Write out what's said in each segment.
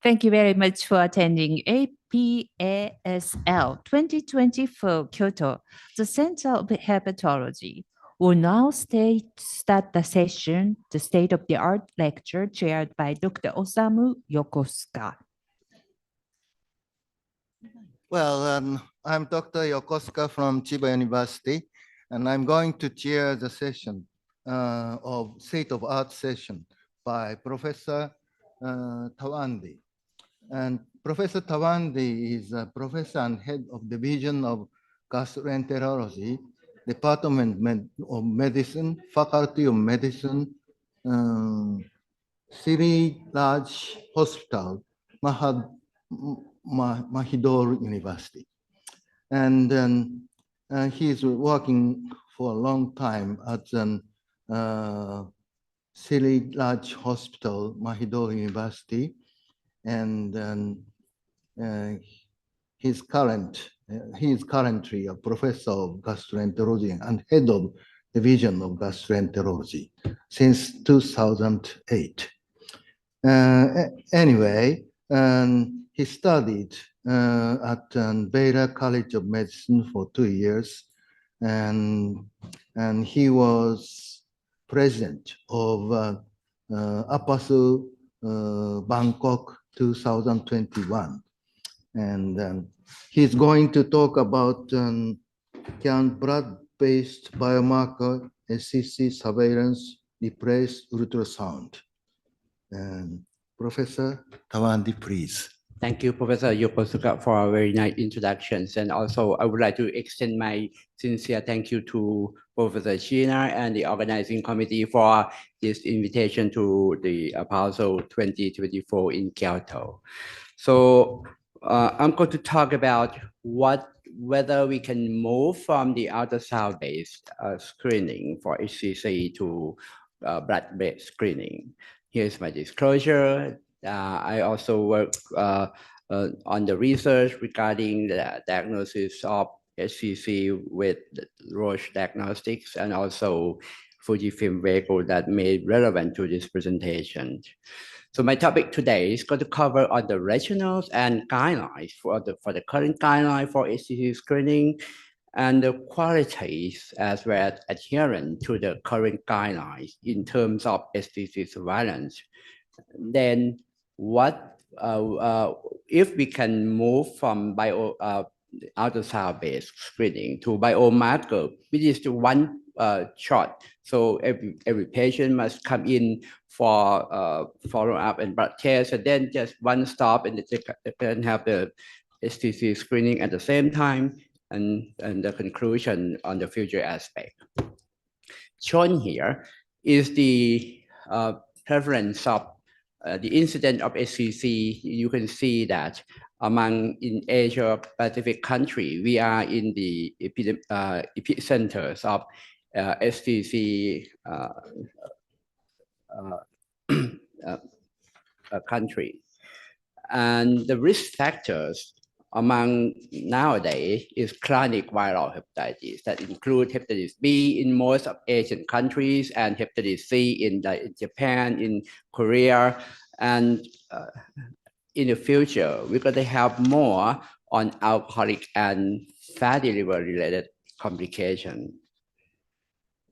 Thank you very much for attending APASL 2024 Kyoto, the Center of Hepatology. We'll now start the session, the state-of-the-art lecture chaired by Dr. Osamu Yokosuka. Well, I'm Dr. Yokosuka from Chiba University, and I'm going to chair the session of state-of-art session by Professor Tawandi. And Professor Tawandi is a professor and head of Division of Gastroenterology, Department of Medicine, Faculty of Medicine, City Large Hospital, Mahidol University. And he's working for a long time at City Large Hospital, Mahidol University. And he is currently a professor of gastroenterology and head of division of gastroenterology since 2008. Anyway, he studied at Baylor College of Medicine for 2 years, and he was president of APASU Bangkok 2021. And he's going to talk about can blood-based biomarker SCC surveillance replace ultrasound? And Professor Tawandi, please. Thank you, Professor Yokosuka, for a very nice introductions. And also, I would like to extend my sincere thank you to Professor China and the organizing committee for this invitation to the APASL 2024 in Kyoto. So I'm going to talk about whether we can move from the ultrasound-based screening for HCC to blood-based screening. Here's my disclosure. I also work on the research regarding the diagnosis of HCC with Roche Diagnostics and also Fujifilm Vehicle that made relevant to this presentation. So my topic today is going to cover on the rationales and guidelines for the current guideline for HCC screening and the qualities as well as adherence to the current guidelines in terms of HCC surveillance. Then what if we can move from ultrasound-based screening to biomarker, which is the one shot. So every patient must come in for follow-up and blood test, and then just one stop, and they can have the HCC screening at the same time, and the conclusion on the future aspect. Shown here is the prevalence of the incidence of HCC. You can see that in Asia Pacific country, we are in the epicenters of HCC country. And the risk factors among nowadays is chronic viral hepatitis that include hepatitis B in most of Asian countries and hepatitis C in Japan, in Korea, and in the future we're going to have more on alcoholic and fatty liver related complications.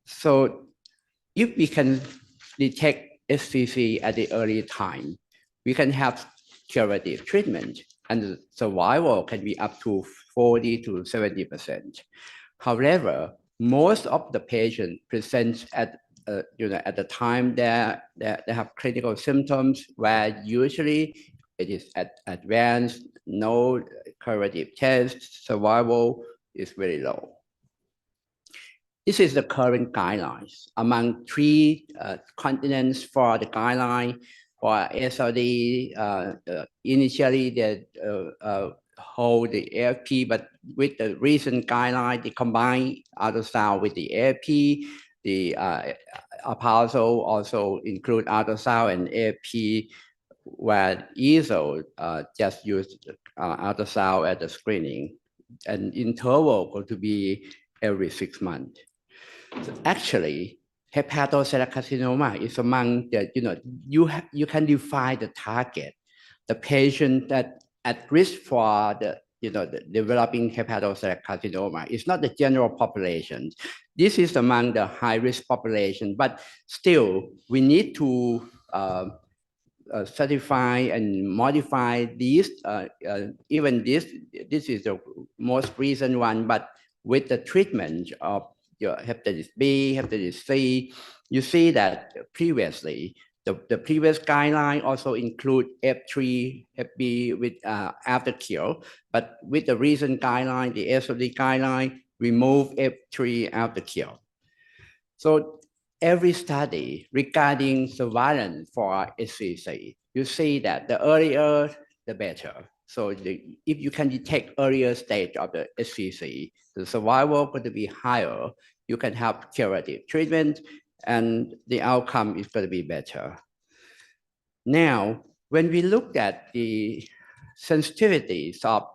So if we can detect HCC at the early time, we can have curative treatment, and the survival can be up to 40 to 70%. However, most of the patients present at at the time they have clinical symptoms, where usually it is advanced, no curative test, survival is very low. This is the current guidelines among 3 continents for the guideline. For SLD, initially they hold the AFP, but with the recent guideline, they combine ultrasound with the AFP. The APASL also include ultrasound and AFP, where ESO just use ultrasound at the screening, and interval going to be every 6 months. So actually, hepatocellular carcinoma is among the, you can define the target the patient that at risk for the developing hepatocellular carcinoma is not the general population. This is among the high-risk population, but still we need to certify and modify these. Even this is the most recent one, but with the treatment of your hepatitis B, hepatitis C, you see that previously the previous guideline also include F3, Hep B with after cure, but with the recent guideline, the SOD guideline, remove F3 after cure. So every study regarding surveillance for HCC, you see that the earlier, the better. So if you can detect earlier stage of the HCC, the survival going to be higher. You can have curative treatment, and the outcome is going to be better. Now, when we look at the sensitivities of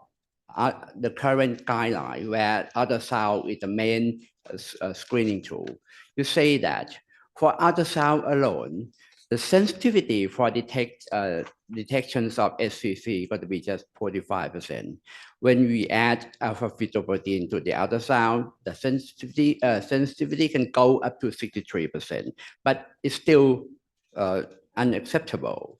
the current guideline, where ultrasound is the main screening tool, you say that for ultrasound alone, the sensitivity for detections of SCC is going to be just 45%. When we add alpha-fetoprotein to the ultrasound, the sensitivity can go up to 63%, but it's still unacceptable.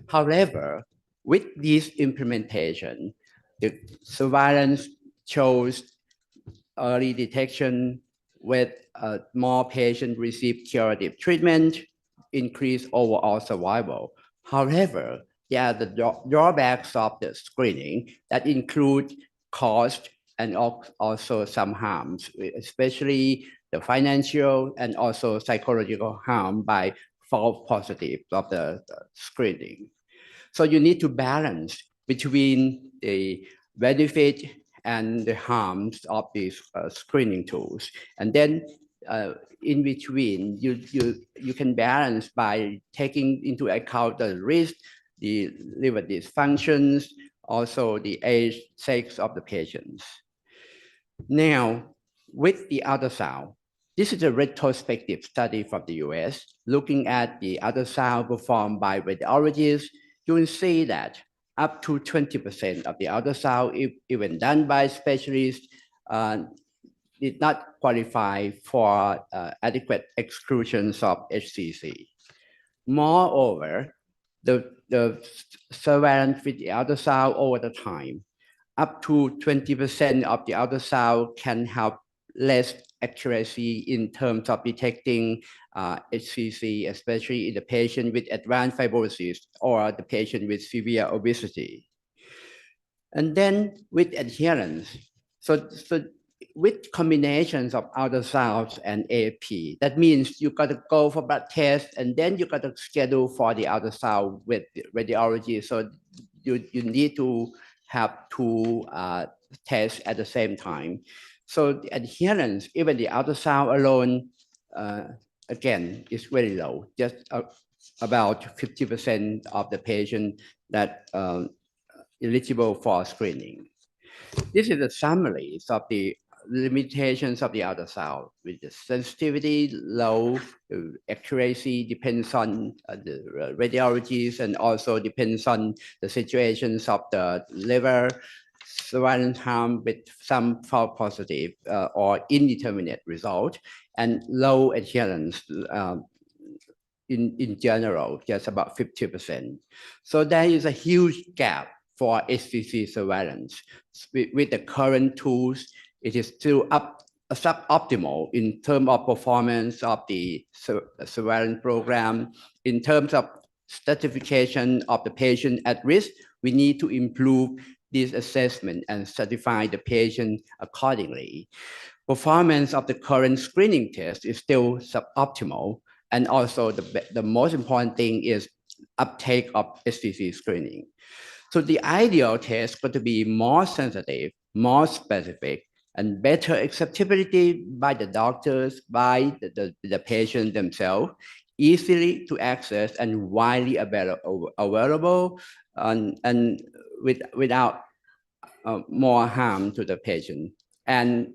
However, with this implementation, the surveillance shows early detection with more patients receive curative treatment, increase overall survival. However, there are the drawbacks of the screening that include cost and also some harms, especially the financial and also psychological harm by false positive of the screening. So you need to balance between the benefit and the harms of these screening tools. And then in between, you can balance by taking into account the risk, the liver dysfunctions, also the age, sex of the patients. Now, with the ultrasound, this is a retrospective study from the US looking at the ultrasound performed by radiologists. You will see that up to 20% of the ultrasound, if even done by specialists, did not qualify for adequate exclusions of HCC. Moreover, the surveillance with the ultrasound over the time, up to 20% of the ultrasound can have less accuracy in terms of detecting HCC, especially in the patient with advanced fibrosis or the patient with severe obesity. And then with adherence, so with combinations of ultrasounds and AFP, that means you got to go for blood test and then you got to schedule for the ultrasound with radiology. So you need to have two tests at the same time. So the adherence, even the ultrasound alone, again, is very low, just about 50% of the patient that eligible for screening. This is a summary of the limitations of the ultrasound, with the sensitivity low, the accuracy depends on the radiologies and also depends on the situations of the liver, surveillance harm with some false positive or indeterminate result, and low adherence in general, just about 50%. So there is a huge gap for HCC surveillance. With the current tools, it is still suboptimal in terms of performance of the surveillance program. In terms of stratification of the patient at risk, we need to improve this assessment and certify the patient accordingly. Performance of the current screening test is still suboptimal. And also the most important thing is uptake of HCC screening. So the ideal test is going to be more sensitive, more specific, and better acceptability by the doctors, by the patient themselves, easily to access and widely available, and without more harm to the patient. And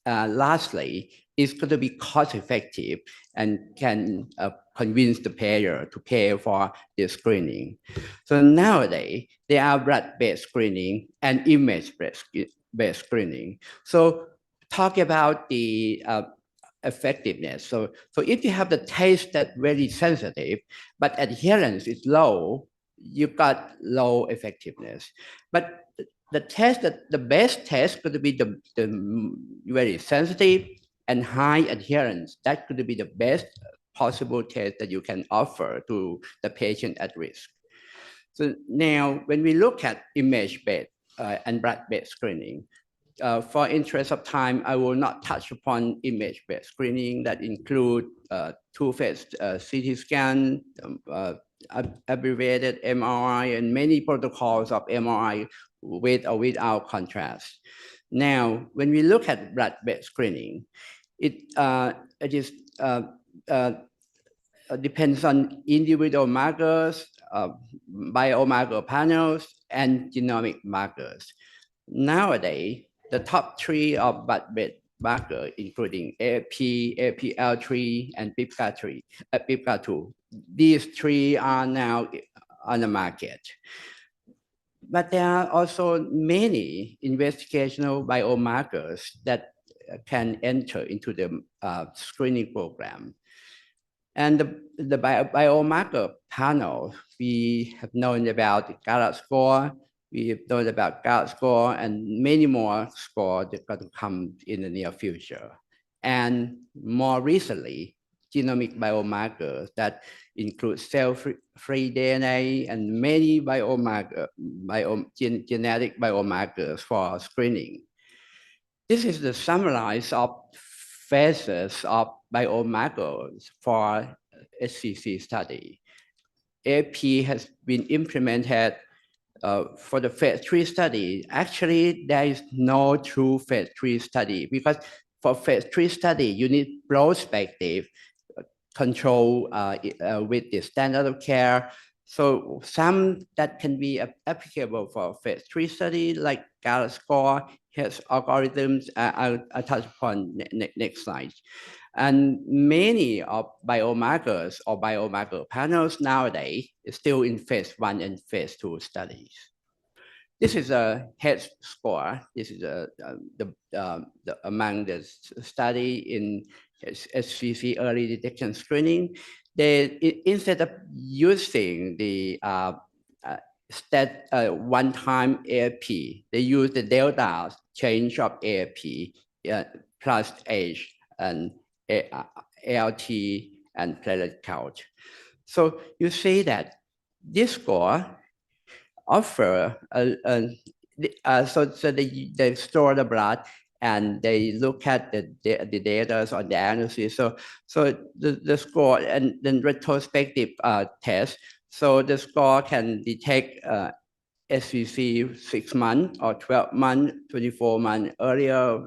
lastly, is going to be cost effective and can convince the payer to pay for the screening. So nowadays, there are blood-based screening and image-based screening. So talk about the effectiveness. So if you have the taste that's very sensitive, but adherence is low, you've got low effectiveness. But the test that the best test could be the very sensitive and high adherence. That could be the best possible test that you can offer to the patient at risk. So now, when we look at image-based and blood-based screening, for interest of time, I will not touch upon image-based screening that include two-phase CT scan, abbreviated MRI, and many protocols of MRI with or without contrast. Now, when we look at blood-based screening, it is depends on individual markers, biomarker panels, and genomic markers. Nowadays, the top three of blood-based markers, including AP, APL3, and PIPCA2. These three are now on the market. But there are also many investigational biomarkers that can enter into the screening program. And the biomarker panel, we have known about the Gallup score, we have known about Gallup score, and many more scores that are going to come in the near future. And more recently, genomic biomarkers that include cell-free DNA and many genetic biomarkers for screening. This is the summarize of phases of biomarkers for HCC study. AP has been implemented for the phase 3 study. Actually, there is no true phase 3 study because for phase 3 study, you need prospective control with the standard of care. So some that can be applicable for phase 3 study, like Gallup score, has algorithms. I'll touch upon next slide. And many of biomarkers or biomarker panels nowadays is still in phase 1 and phase 2 studies. This is a head score. This is among the study in HCC early detection screening. They instead of using the one-time AFP, they use the delta change of AFP plus age and ALT and platelet count. So you see that this score offer so they store the blood and they look at the data on the analysis. So the score and then retrospective test. So the score can detect SVC 6 months or 12 months, 24 months earlier.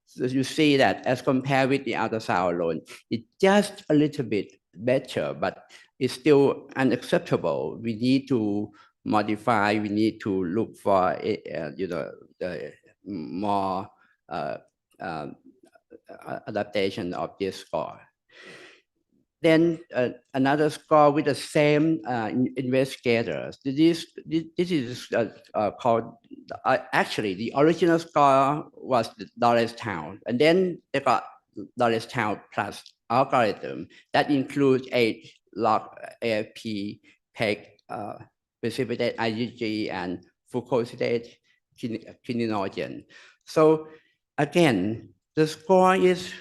So you see that as compared with the ultrasound alone, it's just a little bit better, but it's still unacceptable. We need to modify. We need to look for the more adaptation of this score. Then another score with the same investigators. This is called, actually the original score was the Doylestown, and then they got Doylestown plus algorithm that includes age, log, AFP, PEG, precipitate IgG, and fucosidate kininogen. So again, the score is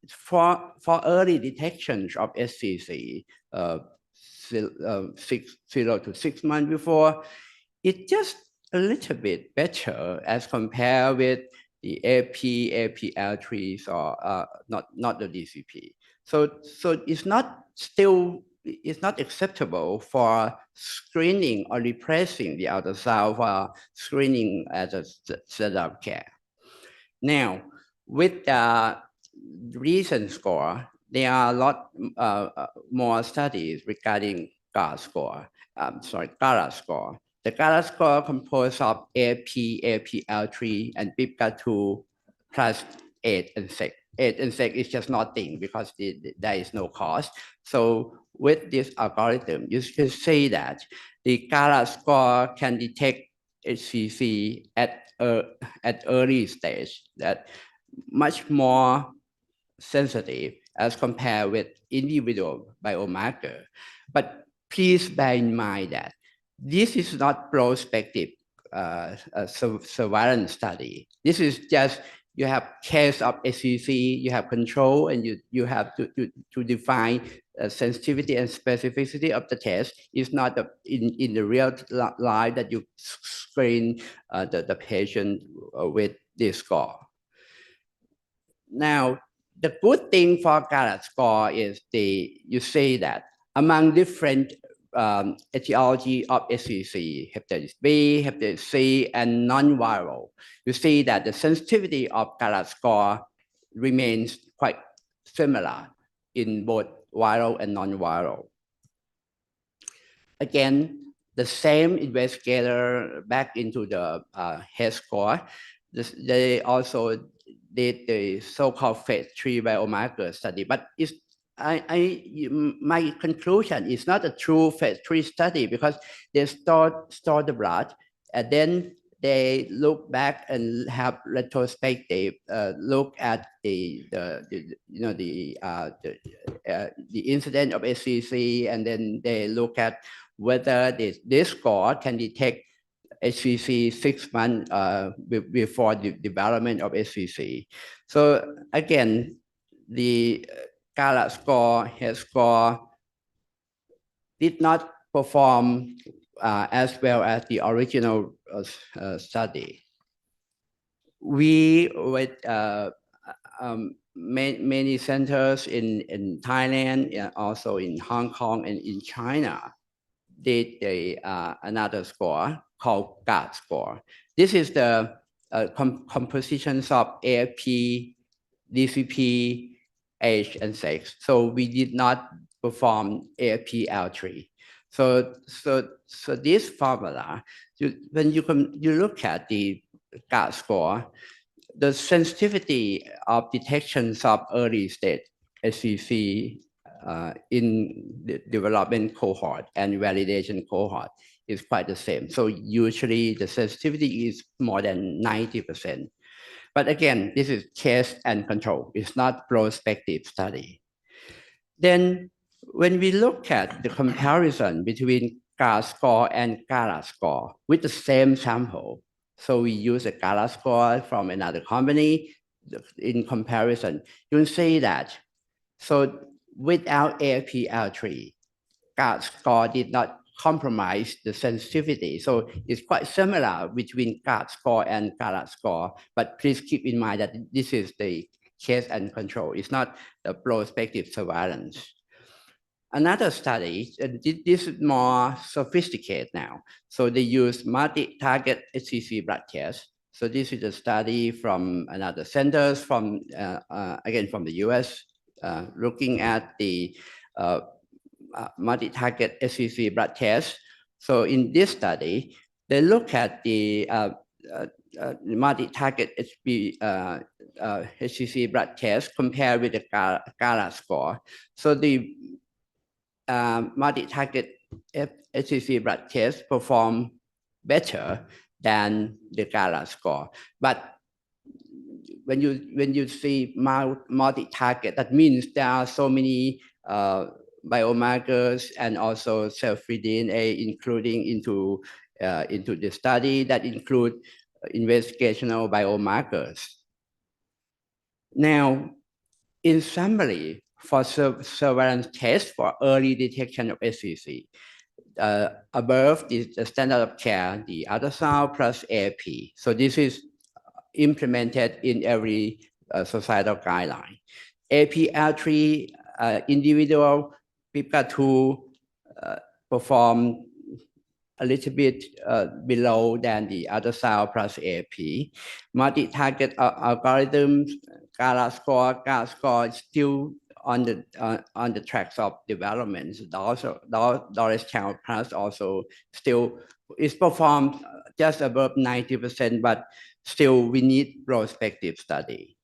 for early detection of SCC 0 to 6 months before. It's just a little bit better as compared with the AP, APL3s or not the DCP. So it's not acceptable for screening or replacing the ultrasound for screening as a set of care. Now, with the recent score, there are a lot more studies regarding Gallup score. Gallup score. The Gallup score composed of AP, APL3, and PIPCA2 plus 8 and 6. 8 and 6 is just nothing because there is no cost. So with this algorithm, you can say that the GALA score can detect HCC at early stage, that much more sensitive as compared with individual biomarker. But please bear in mind that this is not prospective surveillance study. This is just you have case of HCC, you have control, and you have to define sensitivity and specificity of the test. It's not in the real life that you screen the patient with this score. Now, the good thing for GALA score is you say that among different etiology of SCC, hepatitis B, hepatitis C, and non-viral, you see that the sensitivity of GALA score remains quite similar in both viral and non-viral. Again, the same investigator back into the head score, they also did the so-called phase 3 biomarker study, but my conclusion is not a true phase 3 study because they store the blood and then they look back and have retrospective look at the incident of SCC, and then they look at whether this score can detect HCC 6 months before the development of HCC. So again, the GALA score, head score, did not perform as well as the original study. We, with many centers in Thailand, and also in Hong Kong and in China, did another score called GAD score. This is the compositions of AFP, DCP, age, and sex. So we did not perform AFP-L3. So this formula, when you look at the GAD score, the sensitivity of detections of early stage SCC in the development cohort and validation cohort is quite the same. So usually the sensitivity is more than 90%. But again, this is case and control. It's not prospective study. Then when we look at the comparison between GALA score and GALA score with the same sample, so we use a GALA score from another company in comparison, you'll see that, so without AFP-L3, GALA score did not compromise the sensitivity. So it's quite similar between GALA score and GALA score, but please keep in mind that this is the case and control. It's not the prospective surveillance. Another study, this is more sophisticated now. So they use multi-target HCC blood test. So this is a study from another centers from, again, from the US, looking at the multi-target HCC blood test. So in this study, they look at the multi-target HCC blood test compared with the GALA score. So the multi-target HCC blood test perform better than the GALA score. But when you see multi-target, that means there are so many biomarkers and also cell-free DNA including into the study that include investigational biomarkers. Now, in summary, for surveillance tests for early detection of SCC, above is the standard of care, the ultrasound plus AFP. So this is implemented in every societal guideline. AFP-L3 individual PIPCA2 perform a little bit below than the ultrasound plus AFP. Multi-target algorithms, GALA score is still on the tracks of development. Also, Doris Count Plus also still is performed just above 90%, but still we need prospective study.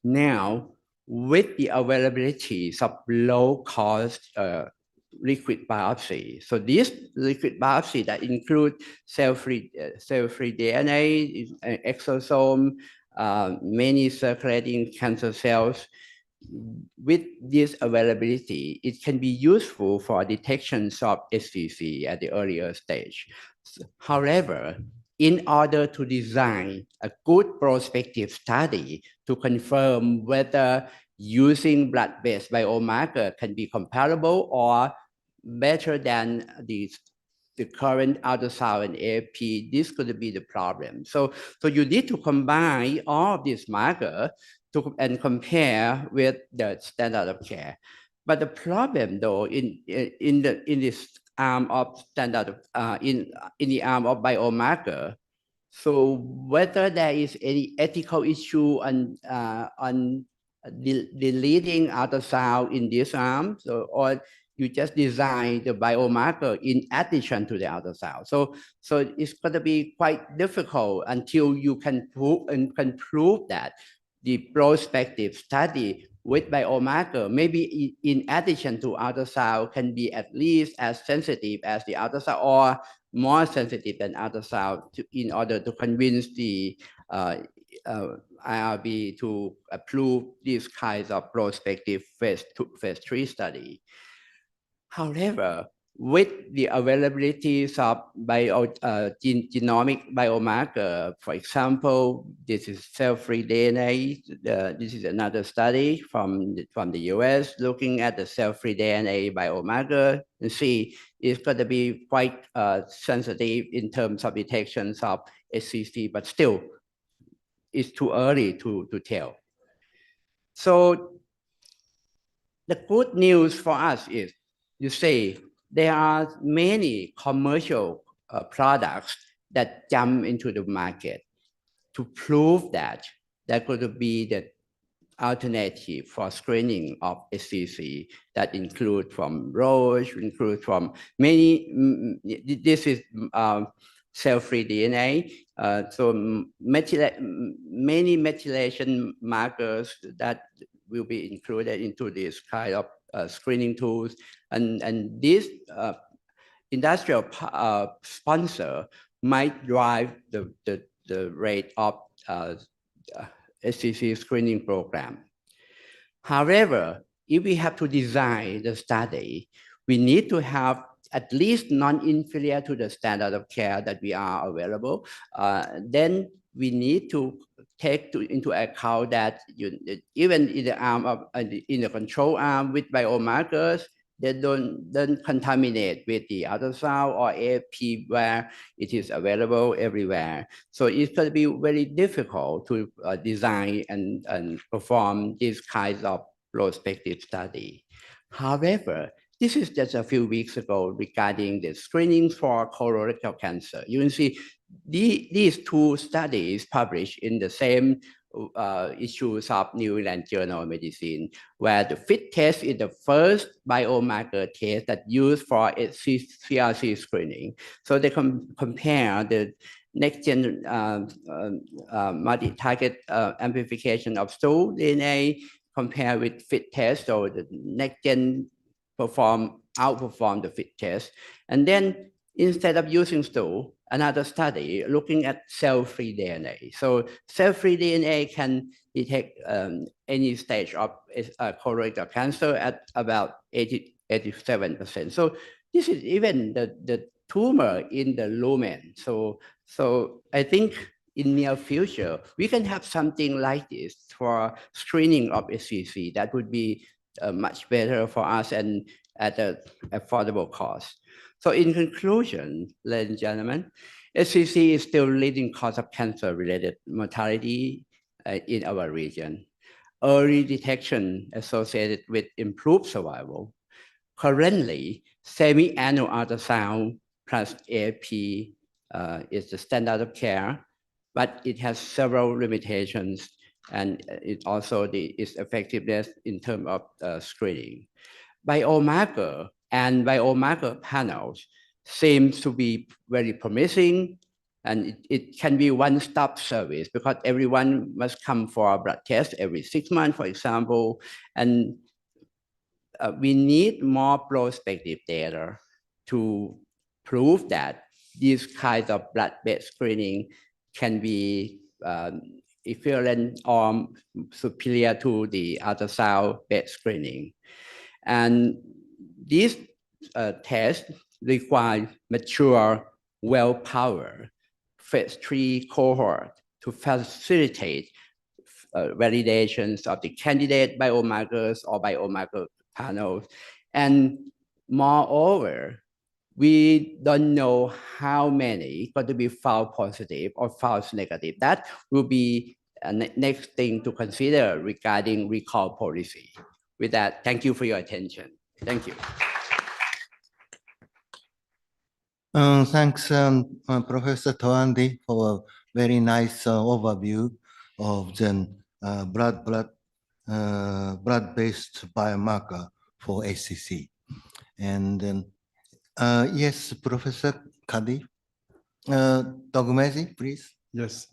Now, with the availability of low-cost liquid biopsy. So this liquid biopsy that include cell-free DNA, exosome, many circulating cancer cells. With this availability, it can be useful for detection of SCC at the earlier stage. However, in order to design a good prospective study to confirm whether using blood-based biomarker can be comparable or better than the current ultrasound and AFP, this could be the problem. So you need to combine all of these markers and compare with the standard of care. But the problem, though, in this arm of standard in the arm of biomarker, so whether there is any ethical issue on deleting ultrasound in this arm, or you just design the biomarker in addition to the ultrasound. So it's going to be quite difficult until you can prove that the prospective study with biomarker, maybe in addition to ultrasound, can be at least as sensitive as the ultrasound or more sensitive than ultrasound in order to convince the IRB to approve these kinds of prospective phase 3 study. However, with the availability of genomic biomarker, for example, this is cell-free DNA. This is another study from the US looking at the cell-free DNA biomarker and see it's going to be quite sensitive in terms of detections of SCC, but still it's too early to tell. So the good news for us is, you say, there are many commercial products that jump into the market to prove that there could be the alternative for screening of SCC that include from Roche, include from many, this is cell-free DNA. So many methylation markers that will be included into this kind of screening tools. And this industrial sponsor might drive the rate of SCC screening program. However, if we have to design the study, we need to have at least non-inferior to the standard of care that we are available. Then we need to take into account that even in the arm of in the control arm with biomarkers, they don't contaminate with the ultrasound or AFP where it is available everywhere. So it's going to be very difficult to design and perform these kinds of prospective study. However, this is just a few weeks ago regarding the screening for colorectal cancer. You can see these two studies published in the same issues of New England Journal of Medicine, where the FIT test is the first biomarker test that used for CRC screening. So they compare the next-gen multi-target amplification of stool DNA compared with FIT test. So the next-gen outperform the FIT test. And then instead of using stool, another study looking at cell-free DNA. So cell-free DNA can detect any stage of colorectal cancer at about 87%. So this is even the tumor in the lumen. So I think in near future, we can have something like this for screening of SCC that would be much better for us and at an affordable cost. So in conclusion, ladies and gentlemen, SCC is still leading cause of cancer-related mortality in our region. Early detection associated with improved survival. Currently, semi-annual ultrasound plus AFP is the standard of care, but it has several limitations, and it also its effectiveness in terms of screening. Biomarker and biomarker panels seems to be very promising, And it can be one-stop service because everyone must come for a blood test every 6 months, for example. And we need more prospective data to prove that these kinds of blood-based screening can be equivalent or superior to the ultrasound-based screening. And these tests require mature, well-powered phase 3 cohort to facilitate validations of the candidate biomarkers or biomarker panels. And moreover, we don't know how many going to be false positive or false negative. That will be next thing to consider regarding recall policy. With that, thank you for your attention. Thank you. Thanks, Professor Toandi, for a very nice overview of the blood-based biomarker for ACC. And yes, Professor Kadi, Dogmezi, please. Yes,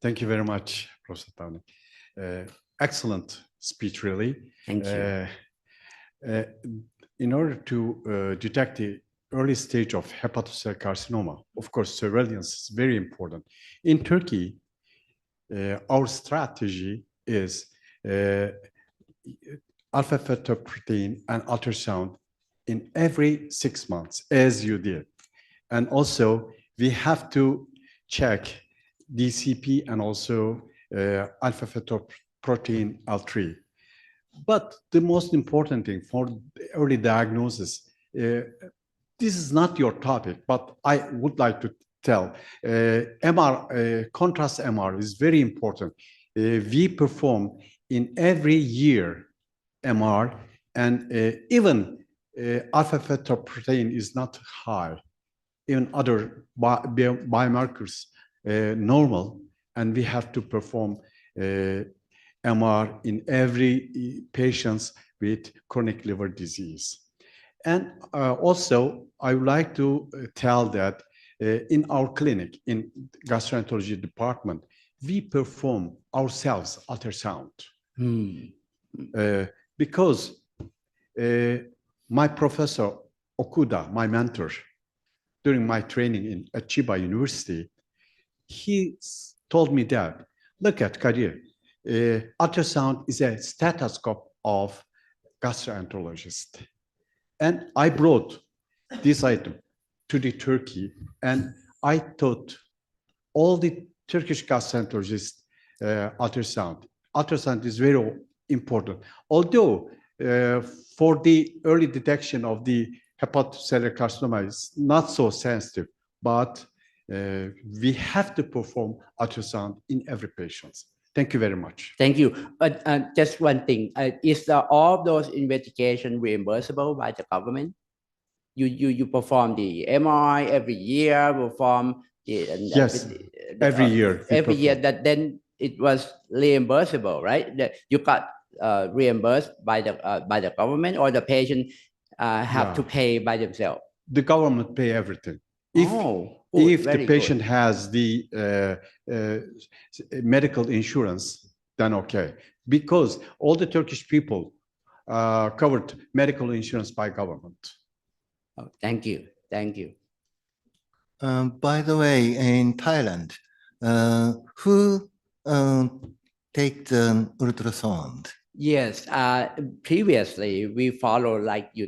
thank you very much, Professor Townie. Excellent speech, really. Thank you. In order to detect the early stage of hepatocellular carcinoma, of course, surveillance is very important. In Turkey, our strategy is alpha-fetoprotein and ultrasound in every 6 months, as you did. And also, we have to check DCP and also alpha-fetoprotein L3. But the most important thing for early diagnosis, this is not your topic, but I would like to tell, contrast MR is very important. We perform in every year MR, and even alpha-fetoprotein is not high. Even other biomarkers normal, and we have to perform MR in every patients with chronic liver disease. And also, I would like to tell that in our clinic, in gastroenterology department, we perform ourselves ultrasound. Because my professor Okuda, my mentor, during my training at Chiba University, he told me that, look at Kadir, ultrasound is a stethoscope of gastroenterologist. And I brought this item to the Turkey, and I taught all the Turkish gastroenterologists ultrasound. Ultrasound is very important. Although for the early detection of the hepatocellular carcinoma is not so sensitive, but we have to perform ultrasound in every patient. Thank you very much. Thank you. But just one thing, is all of those investigations reimbursable by the government? You perform the MRI every year, perform the yes, every year. Every year, that then it was reimbursable, right? That you got reimbursed by the government, or the patient have to pay by themselves? The government pay everything. If the patient has the medical insurance, then okay. Because all the Turkish people covered medical insurance by government. Oh, thank you. Thank you. By the way, in Thailand, who take the ultrasound? Yes, previously we follow, like you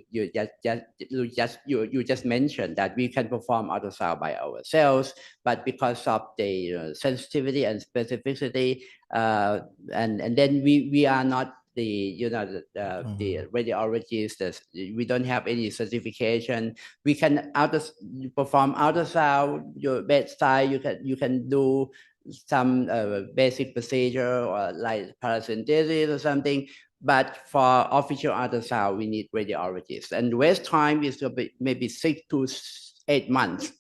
just mentioned, that we can perform ultrasound by ourselves, but because of the sensitivity and specificity, and then we are not the the radiologists. We don't have any certification. We can perform ultrasound your bedside. You can do some basic procedure or like paracentesis or something, but for official ultrasound, we need radiologists. And waste time is maybe 6 to 8 months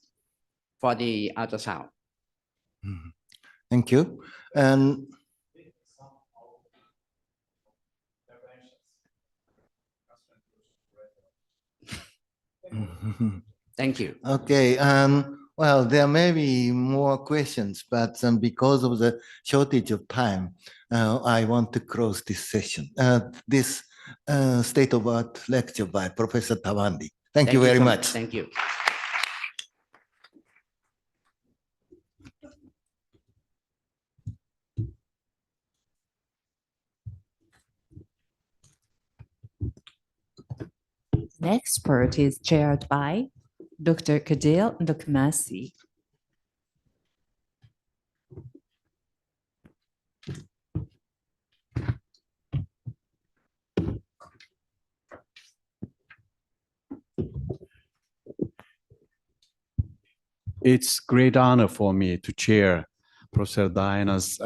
for the ultrasound. Thank you. And thank you. Okay. Well, there may be more questions, but because of the shortage of time, I want to close this session, this state-of-art lecture by Professor Tawandi. Thank you very so much. Thank you. Next part is chaired by Dr. Kadil Dukmasi. It's great honor for me to chair Professor Diana's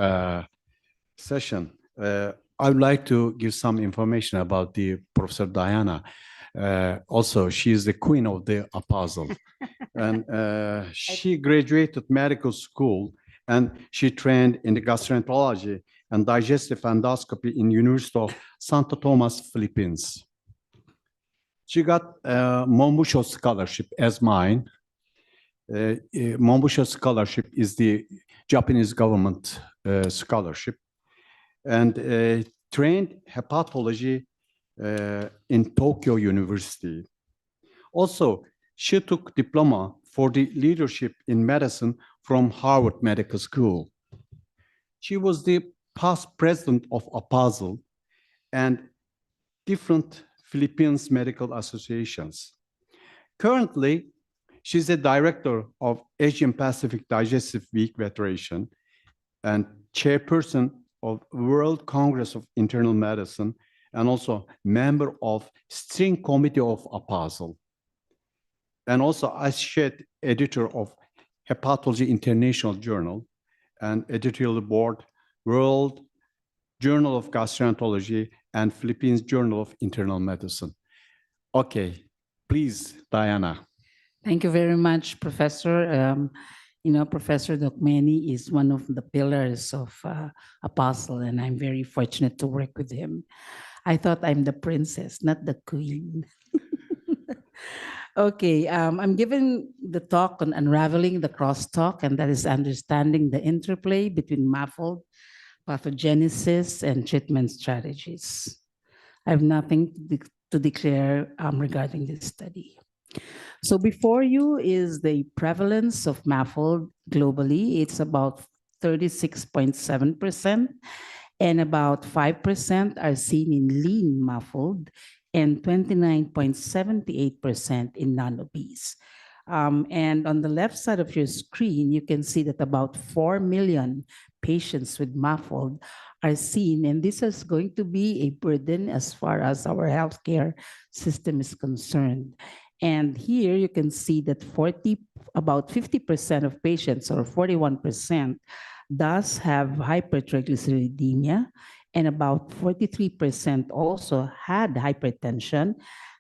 session. I would like to give some information about the Professor Diana. Also, she is the queen of the apostle. And she graduated medical school and she trained in the gastroenterology and digestive endoscopy in University of Santo Tomas, Philippines. She got a Mombusho scholarship as mine. Mombusho scholarship is the Japanese government scholarship, and trained hepatology in Tokyo University. Also, she took diploma for the leadership in medicine from Harvard Medical School. She was the past president of APASL and different Philippines medical associations. Currently, she's the director of Asian Pacific Digestive Week Federation and chairperson of World Congress of Internal Medicine, and also member of Steering Committee of APASL, and also associate editor of Hepatology International Journal and editorial board, World Journal of Gastroenterology and Philippines Journal of Internal Medicine. Okay, please, Diana. Thank you very much, Professor. Professor Dokmeni is one of the pillars of Apostle, and I'm very fortunate to work with him. I thought I'm the princess, not the queen. Okay, I'm giving the talk on unraveling the crosstalk, and that is understanding the interplay between MAFLD, pathogenesis, and treatment strategies. I have nothing to declare regarding this study. So before you is the prevalence of MAFLD globally. It's about 36.7%, and about 5% are seen in lean MAFLD, and 29.78% in non-obese. And on the left side of your screen, you can see that about 4 million patients with MAFLD are seen, and this is going to be a burden as far as our healthcare system is concerned. And here you can see that about 50% of patients, or 41%, does have hypertriglyceridemia, and about 43% also had hypertension,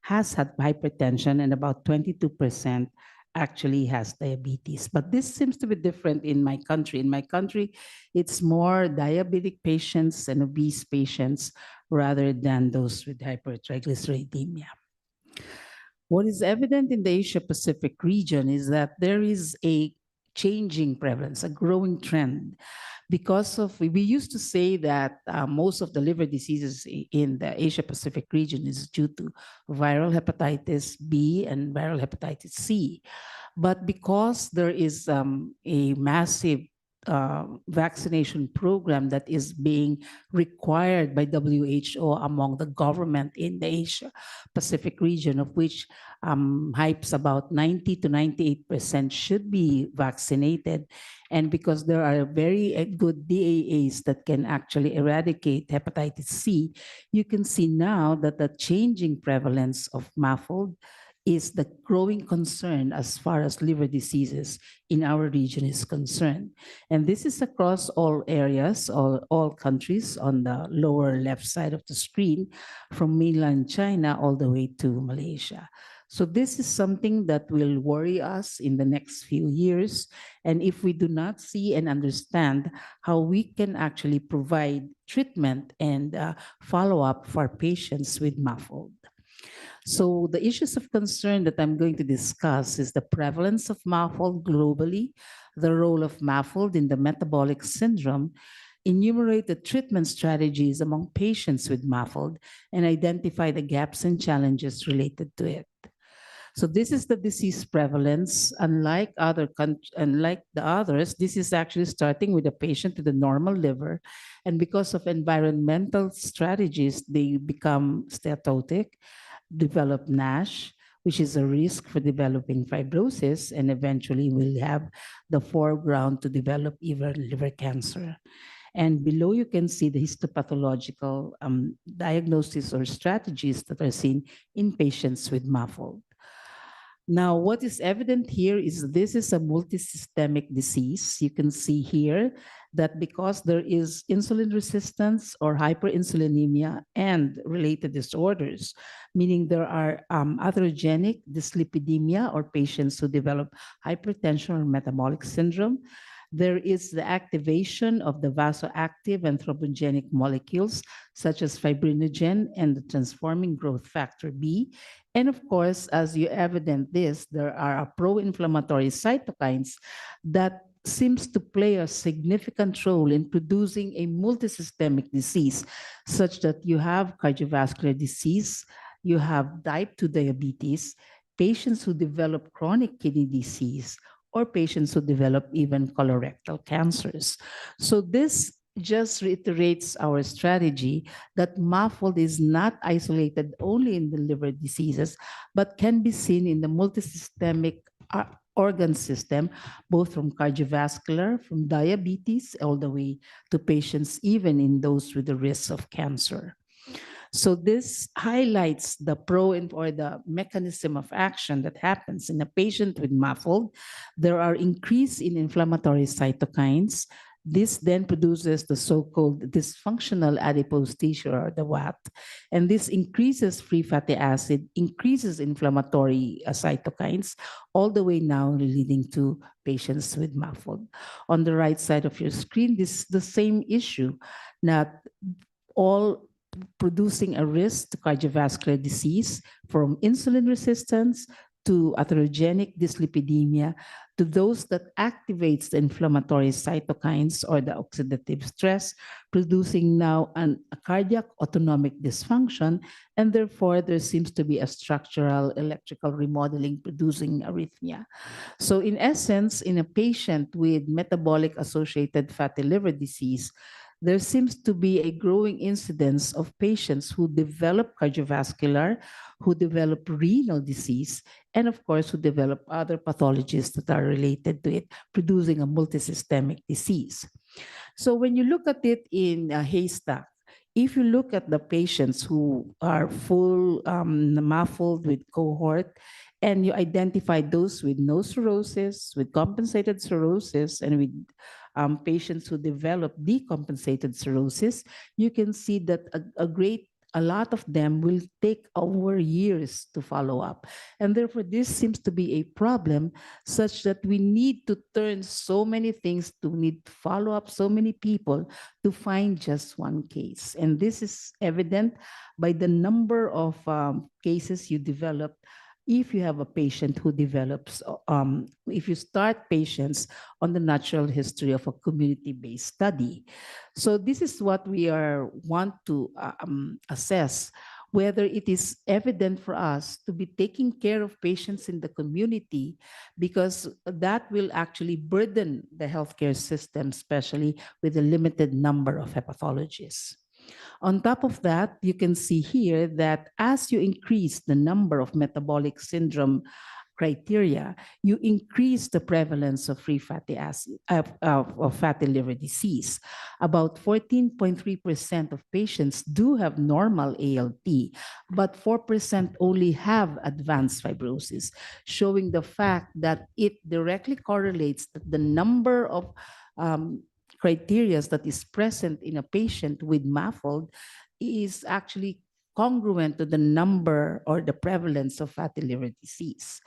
and about 22% actually has diabetes. But this seems to be different in my country. In my country, it's more diabetic patients and obese patients rather than those with hypertriglyceridemia. What is evident in the Asia-Pacific region is that there is a changing prevalence, a growing trend, because of, we used to say that most of the liver diseases in the Asia-Pacific region is due to viral hepatitis B and viral hepatitis C. But because there is a massive vaccination program that is being required by WHO among the government in the Asia Pacific region, of which hypes about 90 to 98% should be vaccinated. And because there are very good DAAs that can actually eradicate hepatitis C, you can see now that the changing prevalence of MAFLD is the growing concern as far as liver diseases in our region is concerned. And this is across all areas, all countries on the lower left side of the screen, from mainland China all the way to Malaysia. So this is something that will worry us in the next few years. And if we do not see and understand how we can actually provide treatment and follow-up for patients with MAFLD. So the issues of concern that I'm going to discuss is the prevalence of MAFLD globally, the role of MAFLD in the metabolic syndrome, enumerate the treatment strategies among patients with MAFLD, and identify the gaps and challenges related to it. So this is the disease prevalence. Unlike the others, this is actually starting with a patient with a normal liver, and because of environmental strategies, they become steatotic, develop NASH, which is a risk for developing fibrosis, and eventually will have the foreground to develop even liver cancer. And below you can see the histopathological diagnosis or strategies that are seen in patients with MAFLD. Now, what is evident here is this is a multisystemic disease. You can see here that because there is insulin resistance or hyperinsulinemia and related disorders, meaning there are atherogenic dyslipidemia or patients who develop hypertension or metabolic syndrome. There is the activation of the vasoactive and thrombogenic molecules, such as fibrinogen and the transforming growth factor B. And of course, as you evident this, there are pro-inflammatory cytokines that seems to play a significant role in producing a multisystemic disease, such that you have cardiovascular disease, you have type 2 diabetes, patients who develop chronic kidney disease, or patients who develop even colorectal cancers. So this just reiterates our strategy that MAFLD is not isolated only in the liver diseases, but can be seen in the multisystemic organ system, both from cardiovascular, from diabetes, all the way to patients even in those with the risk of cancer. So this highlights the or the mechanism of action that happens in a patient with MAFLD. There are increase in inflammatory cytokines. This then produces the so-called dysfunctional adipose tissue, or the WAT. And this increases free fatty acid, increases inflammatory cytokines, all the way now leading to patients with MAFLD. On the right side of your screen, this is the same issue, not all producing a risk to cardiovascular disease, from insulin resistance to atherogenic dyslipidemia, to those that activates the inflammatory cytokines or the oxidative stress, producing now a cardiac autonomic dysfunction, and therefore there seems to be a structural electrical remodeling producing arrhythmia. So in essence, in a patient with metabolic associated fatty liver disease, there seems to be a growing incidence of patients who develop cardiovascular, who develop renal disease, and of course, who develop other pathologies that are related to it, producing a multisystemic disease. So when you look at it in a haystack, if you look at the patients who are full MAFLD with cohort, and you identify those with no cirrhosis, with compensated cirrhosis, and with patients who develop decompensated cirrhosis, you can see that a lot of them will take over years to follow up. And therefore, this seems to be a problem such that we need to turn so many things to need to follow up so many people to find just one case. And this is evident by the number of cases you develop if you have a patient who develops, if you start patients on the natural history of a community-based study. So this is what we want to assess, whether it is evident for us to be taking care of patients in the community, because that will actually burden the healthcare system, especially with a limited number of hepatologists. On top of that, you can see here that as you increase the number of metabolic syndrome criteria, you increase the prevalence of free fatty acid, of fatty liver disease. About 14.3% of patients do have normal ALT, but 4% only have advanced fibrosis, showing the fact that it directly correlates that the number of criteria that is present in a patient with MAFLD is actually congruent to the number or the prevalence of fatty liver disease.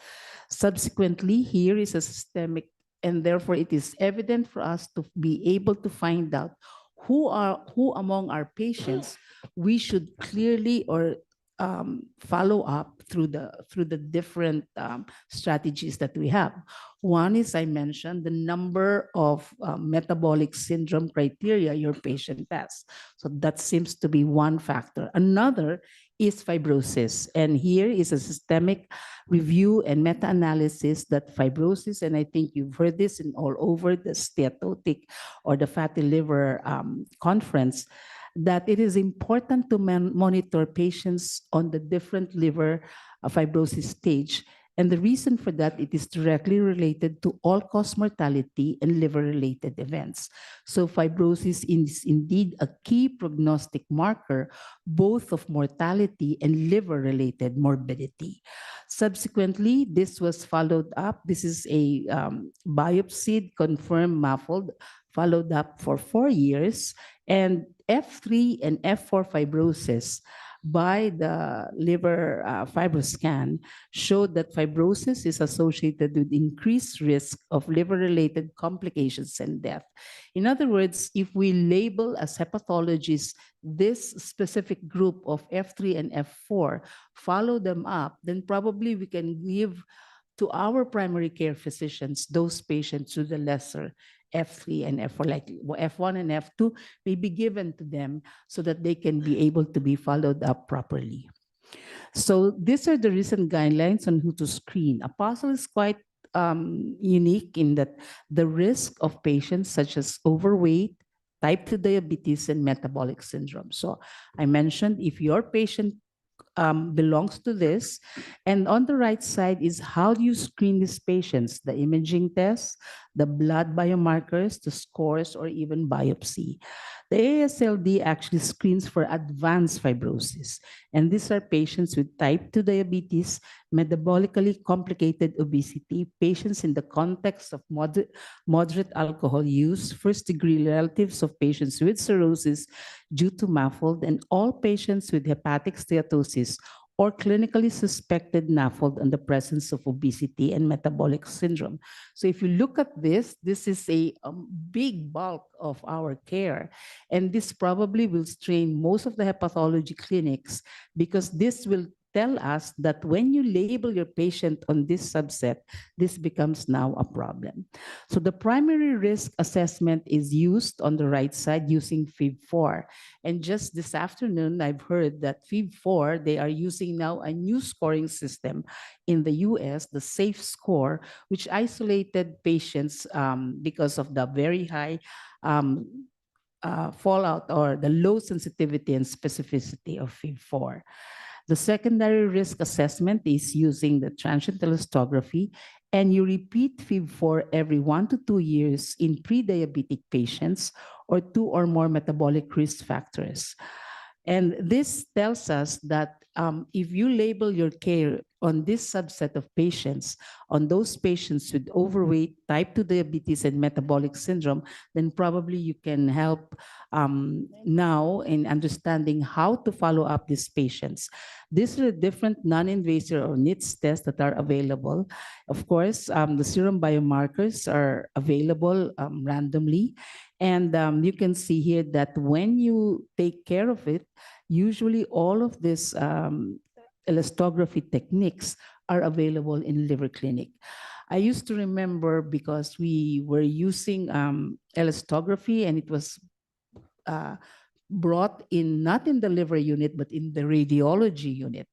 Subsequently, here is a systemic, and therefore it is evident for us to be able to find out who among our patients we should clearly or follow up through the different strategies that we have. One is, I mentioned, the number of metabolic syndrome criteria your patient has. So that seems to be one factor. Another is fibrosis. And here is a systemic review and meta-analysis that fibrosis, and I think you've heard this in all over the steatotic or the fatty liver conference, that it is important to monitor patients on the different liver fibrosis stage. And the reason for that, it is directly related to all-cause mortality and liver-related events. So fibrosis is indeed a key prognostic marker, both of mortality and liver-related morbidity. Subsequently, this was followed up. This is a biopsied, confirmed MAFLD, followed up for 4 years, and F3 and F4 fibrosis by the liver fibroscan showed that fibrosis is associated with increased risk of liver-related complications and death. In other words, if we label as hepatologists this specific group of F3 and F4, follow them up, then probably we can give to our primary care physicians those patients with the lesser F3 and F4, like F1 and F2 may be given to them so that they can be able to be followed up properly. So these are the recent guidelines on who to screen. Apostle is quite unique in that the risk of patients such as overweight, type 2 diabetes, and metabolic syndrome. So I mentioned if your patient belongs to this. And on the right side is how do you screen these patients, the imaging tests, the blood biomarkers, the scores, or even biopsy. The ASLD actually screens for advanced fibrosis. And these are patients with type 2 diabetes, metabolically complicated obesity, patients in the context of moderate alcohol use, first-degree relatives of patients with cirrhosis due to MAFLD, and all patients with hepatic steatosis or clinically suspected NAFLD and the presence of obesity and metabolic syndrome. So if you look at this is a big bulk of our care. And this probably will strain most of the hepatology clinics because this will tell us that when you label your patient on this subset, this becomes now a problem. So the primary risk assessment is used on the right side using FIB-4. And just this afternoon, I've heard that FIB-4, they are using now a new scoring system in the US, the SAFE score, which isolated patients because of the very high fallout or the low sensitivity and specificity of FIB-4. The secondary risk assessment is using the transient elastography, and you repeat FIB-4 every 1 to 2 years in pre-diabetic patients or 2 or more metabolic risk factors. And this tells us that if you label your care on this subset of patients, on those patients with overweight, type 2 diabetes, and metabolic syndrome, then probably you can help now in understanding how to follow up these patients. These are different non-invasive or NITS tests that are available. Of course, the serum biomarkers are available randomly. And you can see here that when you take care of it, usually all of these elastography techniques are available in liver clinic. I used to remember because we were using elastography and it was brought in, not in the liver unit, but in the radiology unit.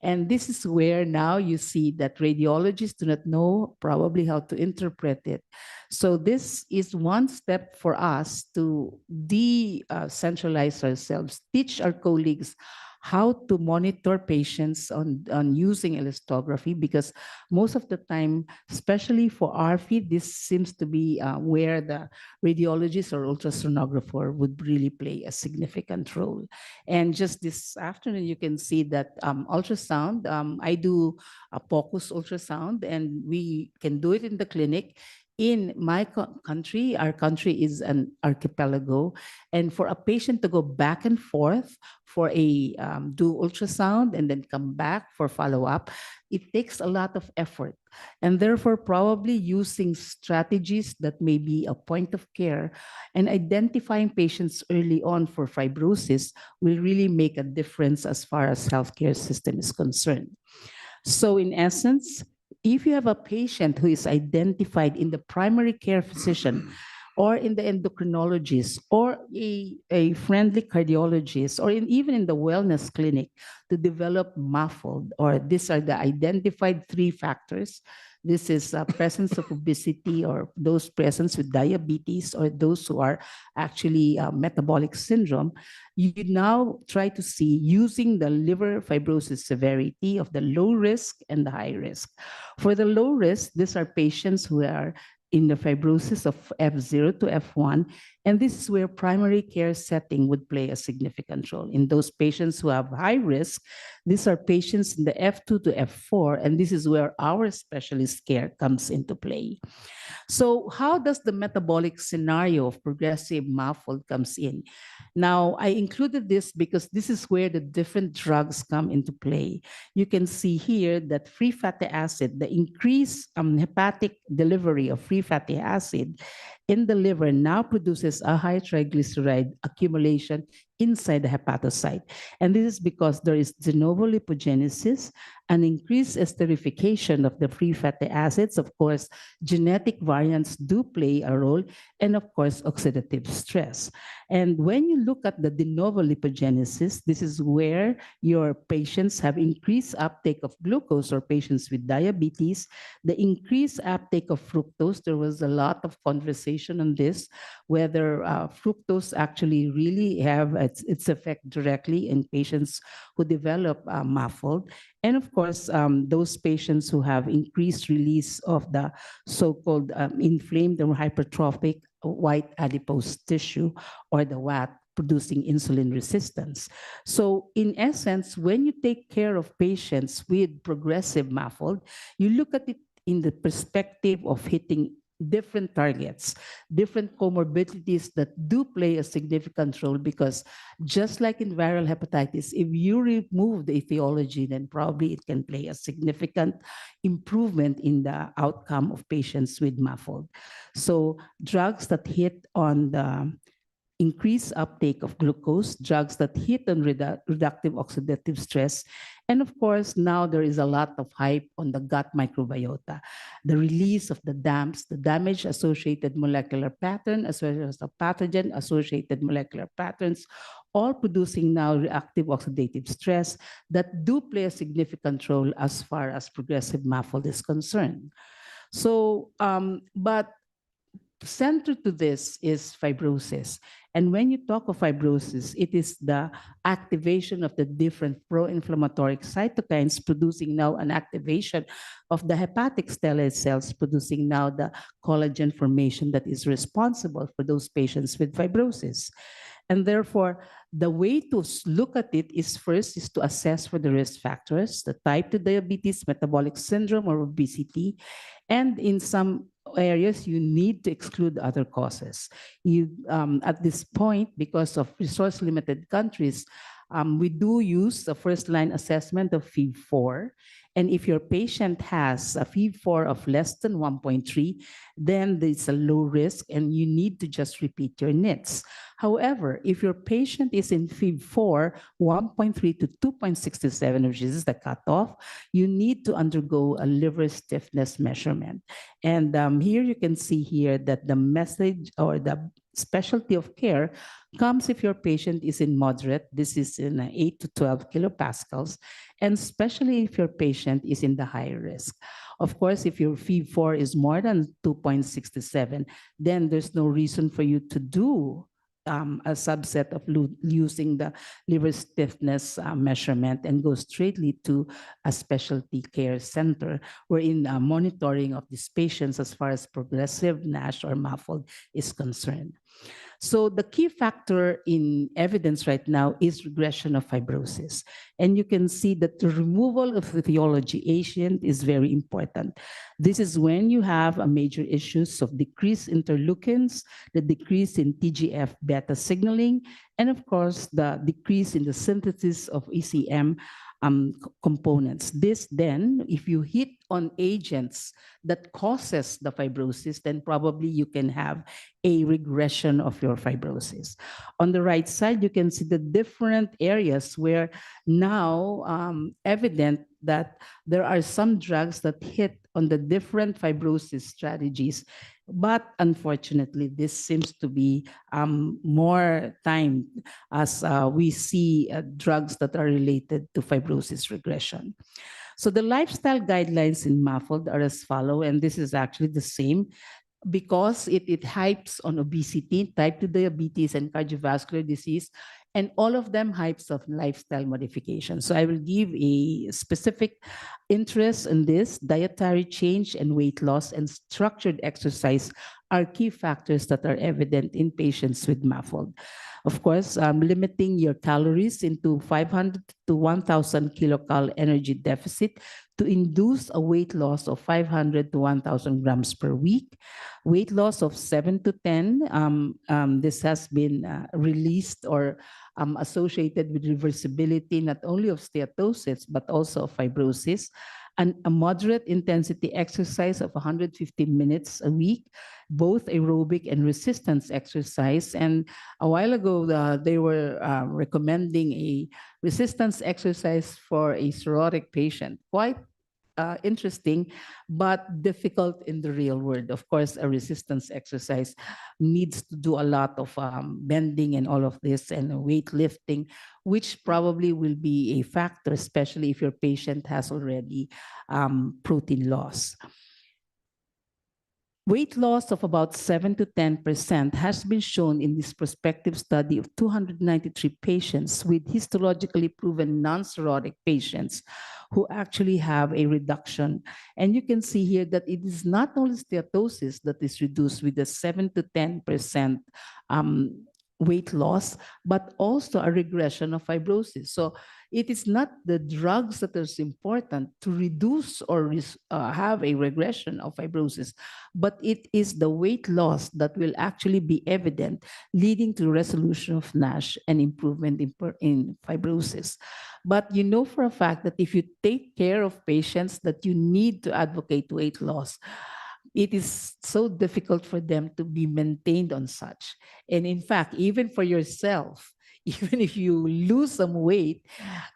And this is where now you see that radiologists do not know probably how to interpret it. So this is one step for us to decentralize ourselves, teach our colleagues how to monitor patients on using elastography, because most of the time, especially for RFID, this seems to be where the radiologist or ultrasonographer would really play a significant role. And just this afternoon, you can see that ultrasound, I do a focus ultrasound, and we can do it in the clinic. in my country, our country is an archipelago, and for a patient to go back and forth for a do ultrasound and then come back for follow-up, it takes a lot of effort. And therefore, probably using strategies that may be a point of care and identifying patients early on for fibrosis will really make a difference as far as healthcare system is concerned. So in essence, if you have a patient who is identified in the primary care physician or in the endocrinologist or a friendly cardiologist or even in the wellness clinic to develop muffled, or these are the identified three factors. This is presence of obesity or those presents with diabetes or those who are actually metabolic syndrome. You now try to see using the liver fibrosis severity of the low risk and the high risk. For the low risk, these are patients who are in the fibrosis of F0 to F1, and this is where primary care setting would play a significant role. In those patients who have high risk, these are patients in the F2 to F4, and this is where our specialist care comes into play. So how does the metabolic scenario of progressive muffled comes in? Now, I included this because this is where the different drugs come into play. You can see here that free fatty acid, the increased hepatic delivery of free fatty acid in the liver now produces a high triglyceride accumulation inside the hepatocyte. And this is because there is de novo lipogenesis, an increased esterification of the free fatty acids. Of course, genetic variants do play a role, and of course, oxidative stress. And when you look at the de novo lipogenesis, this is where your patients have increased uptake of glucose, or patients with diabetes, the increased uptake of fructose. There was a lot of conversation on this, whether fructose actually really have its effect directly in patients who develop muffled. And of course, those patients who have increased release of the so-called inflamed or hypertrophic white adipose tissue, or the WAT, producing insulin resistance. So in essence, when you take care of patients with progressive muffled, you look at it in the perspective of hitting different targets, different comorbidities that do play a significant role, because just like in viral hepatitis, if you remove the etiology, then probably it can play a significant improvement in the outcome of patients with muffled. So drugs that hit on the increased uptake of glucose, drugs that hit on reductive oxidative stress, and of course, now there is a lot of hype on the gut microbiota, the release of the DAMPs, the damage-associated molecular pattern, as well as the pathogen-associated molecular patterns, all producing now reactive oxidative stress that do play a significant role as far as progressive muffled is concerned. So, but central to this is fibrosis. And when you talk of fibrosis, it is the activation of the different pro-inflammatory cytokines producing now an activation of the hepatic stellate cells, producing now the collagen formation that is responsible for those patients with fibrosis. And therefore, the way to look at it is first is to assess for the risk factors, the type 2 diabetes, metabolic syndrome, or obesity. And in some areas, you need to exclude other causes. You, at this point, because of resource-limited countries, we do use the first-line assessment of FIB-4. And if your patient has a FIB-4 of less than 1.3, then it's a low risk and you need to just repeat your NITs. However, if your patient is in FIB-4, 1.3 to 2.67, which is the cutoff, you need to undergo a liver stiffness measurement. And here you can see here that the message or the specialty of care comes if your patient is in moderate. This is in 8 to 12 kilopascals, and especially if your patient is in the high risk. Of course, if your FIB-4 is more than 2.67, then there's no reason for you to do a subset of using the liver stiffness measurement and go straightly to a specialty care center wherein monitoring of these patients as far as progressive NASH or muffled is concerned. So the key factor in evidence right now is regression of fibrosis. And you can see that the removal of etiology agent is very important. This is when you have a major issues of decreased interleukins, the decrease in TGF beta signaling, and of course, the decrease in the synthesis of ECM components. This then, if you hit on agents that causes the fibrosis, then probably you can have a regression of your fibrosis. On the right side, you can see the different areas where now evident that there are some drugs that hit on the different fibrosis strategies. But unfortunately, this seems to be more time as we see drugs that are related to fibrosis regression. So the lifestyle guidelines in MAFLD are as follow, and this is actually the same because it hypes on obesity, type 2 diabetes, and cardiovascular disease, and all of them hypes of lifestyle modification. So I will give a specific interest in this. Dietary change and weight loss and structured exercise are key factors that are evident in patients with MAFLD. Of course, limiting your calories into 500 to 1,000 kilocal energy deficit to induce a weight loss of 500 to 1,000 grams per week. Weight loss of 7 to 10, this has been released or associated with reversibility not only of steatosis, but also of fibrosis. And a moderate intensity exercise of 150 minutes a week, both aerobic and resistance exercise. And a while ago, they were recommending a resistance exercise for a cirrhotic patient. Quite interesting, but difficult in the real world. Of course, a resistance exercise needs to do a lot of bending and all of this and weightlifting, which probably will be a factor, especially if your patient has already protein loss. Weight loss of about 7 to 10% has been shown in this prospective study of 293 patients with histologically proven non-cirrhotic patients who actually have a reduction. And you can see here that it is not only steatosis that is reduced with the 7 to 10% weight loss, but also a regression of fibrosis. So it is not the drugs that is important to reduce or have a regression of fibrosis, but it is the weight loss that will actually be evident, leading to resolution of NASH and improvement in fibrosis. But you know for a fact that if you take care of patients that you need to advocate weight loss, it is so difficult for them to be maintained on such. And in fact, even for yourself, even if you lose some weight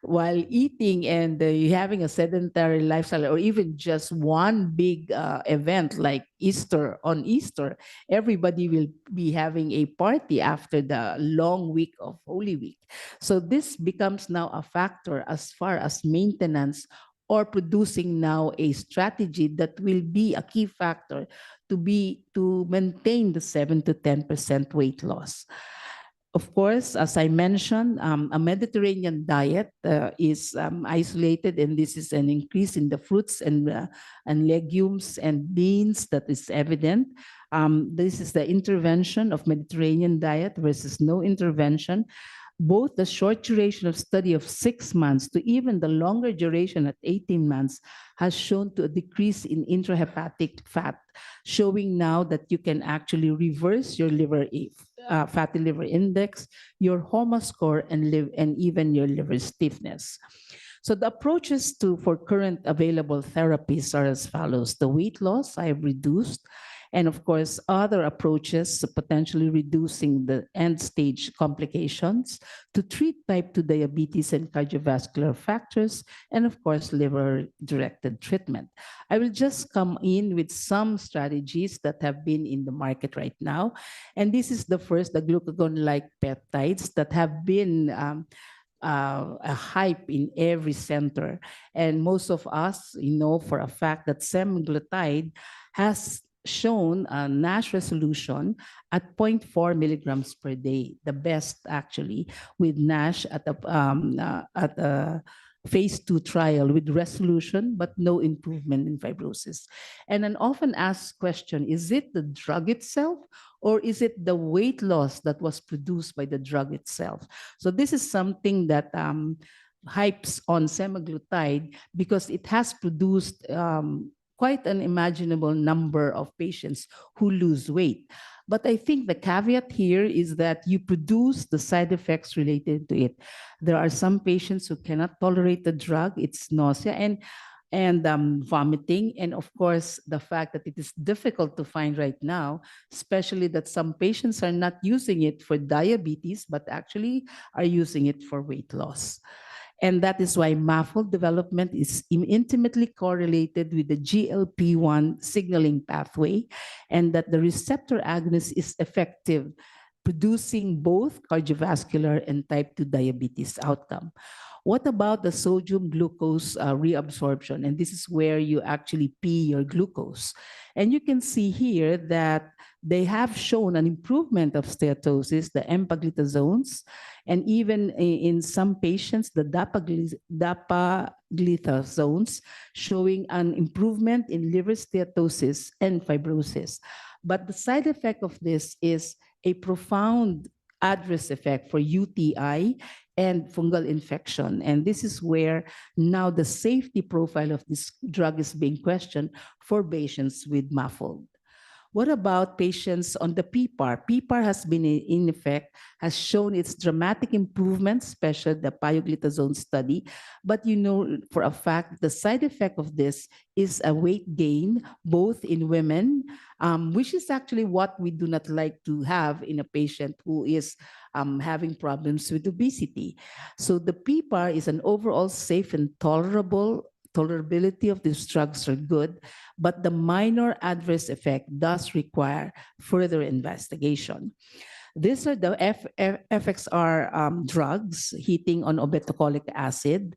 while eating and you're having a sedentary lifestyle, or even just one big event like Easter, on Easter, everybody will be having a party after the long week of Holy Week. So this becomes now a factor as far as maintenance or producing now a strategy that will be a key factor to maintain the 7 to 10% weight loss. Of course, as I mentioned, a Mediterranean diet is isolated, and this is an increase in the fruits and legumes and beans that is evident. This is the intervention of Mediterranean diet versus no intervention. Both the short duration of study of 6 months to even the longer duration at 18 months has shown to a decrease in intrahepatic fat, showing now that you can actually reverse your liver fatty liver index, your HOMA score, and even your liver stiffness. So the approaches for current available therapies are as follows. The weight loss I have reduced, and of course, other approaches potentially reducing the end-stage complications to treat type 2 diabetes and cardiovascular factors, and of course, liver-directed treatment. I will just come in with some strategies that have been in the market right now. And this is the first, the glucagon-like peptides that have been a hype in every center. And most of us know for a fact that semaglutide has shown a NASH resolution at 0.4 milligrams per day, the best actually with NASH at a phase 2 trial with resolution, but no improvement in fibrosis. And an often asked question, is it the drug itself or is it the weight loss that was produced by the drug itself? So this is something that hypes on semaglutide because it has produced quite an imaginable number of patients who lose weight. But I think the caveat here is that you produce the side effects related to it. There are some patients who cannot tolerate the drug. It's nausea and vomiting. And of course, the fact that it is difficult to find right now, especially that some patients are not using it for diabetes, but actually are using it for weight loss. And that is why MAFLD development is intimately correlated with the GLP-1 signaling pathway, and that the receptor agonist is effective, producing both cardiovascular and type 2 diabetes outcome. What about the sodium glucose reabsorption? And this is where you actually pee your glucose. And you can see here that they have shown an improvement of steatosis, the empaglitazones, and even in some patients, the dapaglitazones, showing an improvement in liver steatosis and fibrosis. But the side effect of this is a profound adverse effect for UTI and fungal infection. And this is where now the safety profile of this drug is being questioned for patients with MAFLD. What about patients on the PPAR? PPAR has been in effect, has shown its dramatic improvement, especially the pioglitazone study. But you know for a fact, the side effect of this is a weight gain, both in women, which is actually what we do not like to have in a patient who is having problems with obesity. So the PPAR is an overall safe and tolerability of these drugs are good, but the minor adverse effect does require further investigation. These are the FXR drugs hitting on obeticholic acid,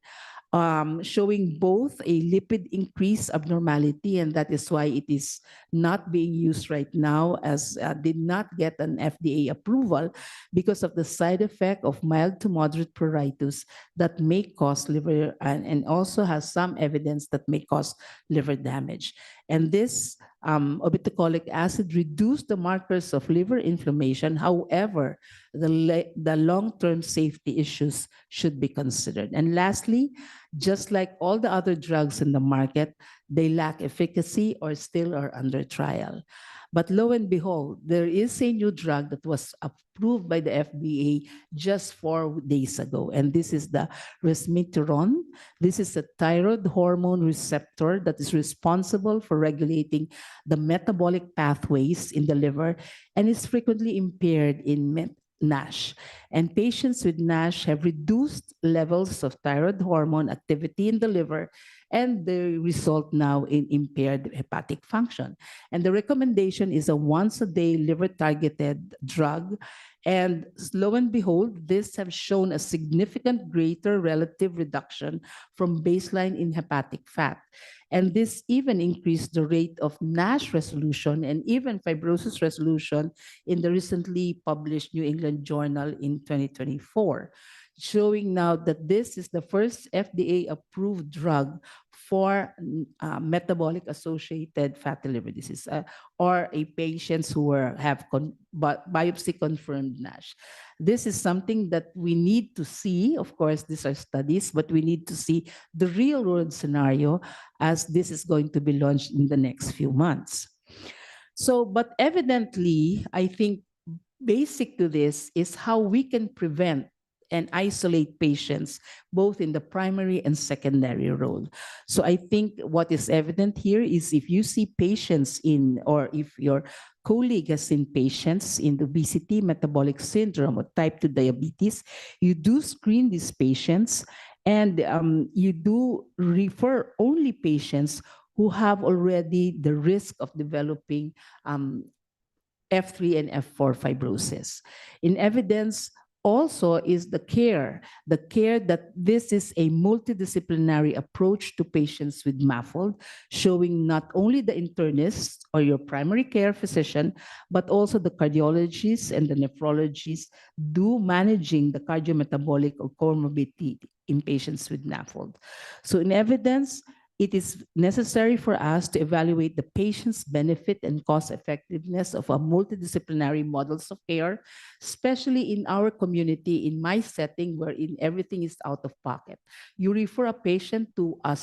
showing both a lipid increase abnormality, and that is why it is not being used right now, as did not get an FDA approval because of the side effect of mild to moderate pruritus that may cause liver and also has some evidence that may cause liver damage. And this obeticholic acid reduced the markers of liver inflammation. However, the long-term safety issues should be considered. And lastly, just like all the other drugs in the market, they lack efficacy or still are under trial. But lo and behold, there is a new drug that was approved by the FDA just 4 days ago, and this is the resmetirom. This is a thyroid hormone receptor that is responsible for regulating the metabolic pathways in the liver and is frequently impaired in NASH. And patients with NASH have reduced levels of thyroid hormone activity in the liver, and the result now in impaired hepatic function. And the recommendation is a once-a-day liver-targeted drug. And lo and behold, this have shown a significant greater relative reduction from baseline in hepatic fat. And this even increased the rate of NASH resolution and even fibrosis resolution in the recently published New England Journal in 2024, showing now that this is the first FDA-approved drug for metabolic associated fatty liver disease or a patients who have biopsy confirmed NASH. This is something that we need to see. Of course, these are studies, but we need to see the real world scenario as this is going to be launched in the next few months. So, but evidently, I think basic to this is how we can prevent and isolate patients both in the primary and secondary role. So I think what is evident here is if you see patients in, or if your colleague has seen patients in obesity, metabolic syndrome, or type 2 diabetes, you do screen these patients and you do refer only patients who have already the risk of developing F3 and F4 fibrosis. In evidence also is the care that this is a multidisciplinary approach to patients with MAFLD, showing not only the internist or your primary care physician, but also the cardiologists and the nephrologists do managing the cardiometabolic or comorbidity in patients with MAFLD. So in evidence, it is necessary for us to evaluate the patient's benefit and cost effectiveness of a multidisciplinary models of care, especially in our community, in my setting, wherein everything is out of pocket. You refer a patient to a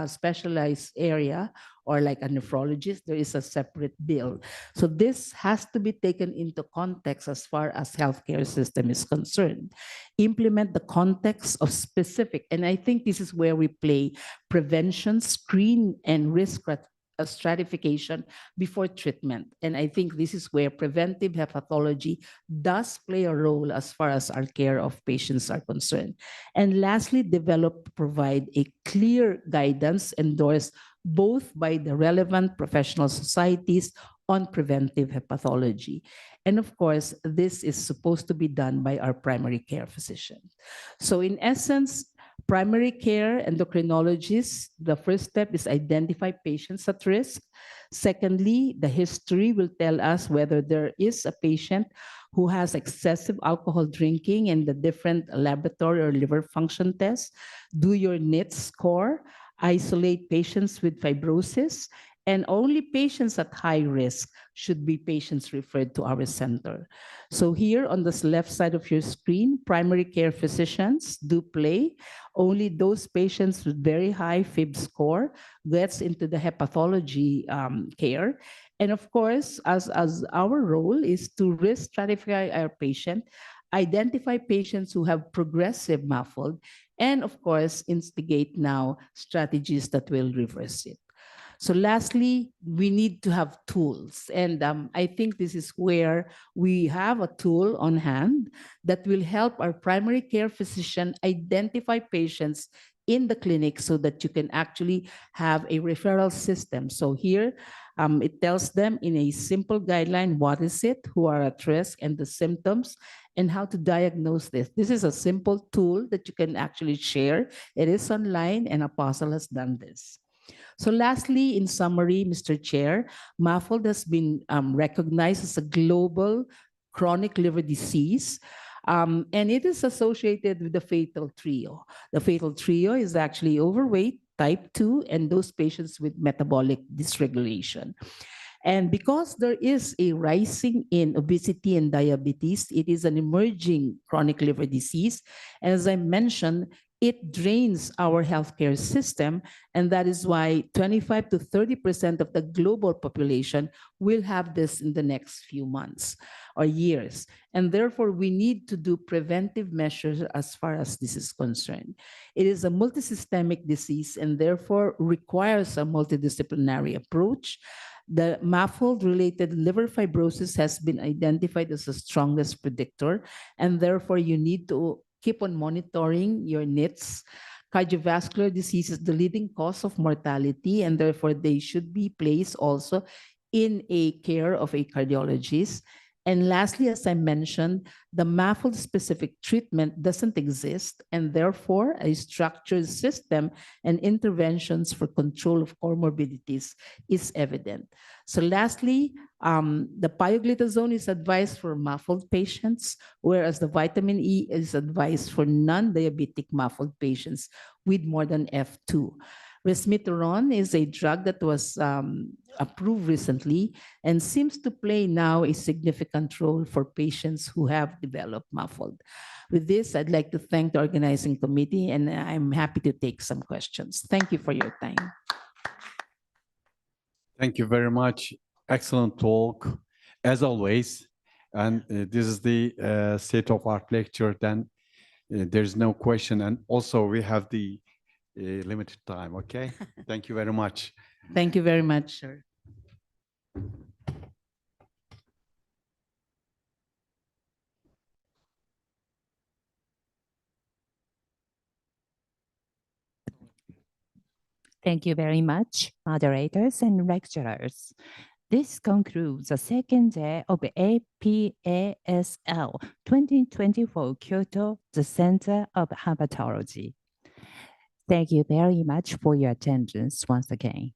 specialized area or like a nephrologist, there is a separate bill. So this has to be taken into context as far as healthcare system is concerned. Implement the context of specific, and I think this is where we play prevention, screen, and risk stratification before treatment. And I think this is where preventive hepatology does play a role as far as our care of patients are concerned. And lastly, develop, provide a clear guidance endorsed both by the relevant professional societies on preventive hepatology. And of course, this is supposed to be done by our primary care physician. So in essence, primary care endocrinologists, the first step is identify patients at risk. Secondly, the history will tell us whether there is a patient who has excessive alcohol drinking and the different laboratory or liver function tests. Do your NIT score, isolate patients with fibrosis, and only patients at high risk should be patients referred to our center. So here on this left side of your screen, primary care physicians do play. Only those patients with very high FIB score gets into the hepatology care. And of course, as our role is to risk stratify our patient, identify patients who have progressive MAFLD, and of course, instigate now strategies that will reverse it. So lastly, we need to have tools. And I think this is where we have a tool on hand that will help our primary care physician identify patients in the clinic so that you can actually have a referral system. So here, it tells them in a simple guideline, what is it, who are at risk, and the symptoms, and how to diagnose this. This is a simple tool that you can actually share. It is online, and Apostle has done this. So lastly, in summary, Mr. Chair, MAFLD has been recognized as a global chronic liver disease, and it is associated with the fatal trio. The fatal trio is actually overweight, type 2, and those patients with metabolic dysregulation. And because there is a rising in obesity and diabetes, it is an emerging chronic liver disease. And as I mentioned, it drains our healthcare system, and that is why 25 to 30% of the global population will have this in the next few months or years. And therefore, we need to do preventive measures as far as this is concerned. It is a multisystemic disease and therefore requires a multidisciplinary approach. The MAFLD-related liver fibrosis has been identified as the strongest predictor, and therefore you need to keep on monitoring your NITs. Cardiovascular disease is the leading cause of mortality, and therefore they should be placed also in a care of a cardiologist. And lastly, as I mentioned, the MAFLD-specific treatment doesn't exist, and therefore a structured system and interventions for control of comorbidities is evident. So lastly, the pioglitazone is advised for MAFLD patients, whereas the vitamin E is advised for non-diabetic MAFLD patients with more than F2. Resmetirom is a drug that was approved recently and seems to play now a significant role for patients who have developed MAFLD. With this, I'd like to thank the organizing committee, and I'm happy to take some questions. Thank you for your time. Thank you very much. Excellent talk, as always. And this is the state-of-art lecture. Then there's no question. And also, we have the limited time, okay? Thank you very much. Thank you very much, sir. Thank you very much, moderators and lecturers. This concludes the second day of APASL 2024 Kyoto, the Center of Hepatology. Thank you very much for your attendance once again.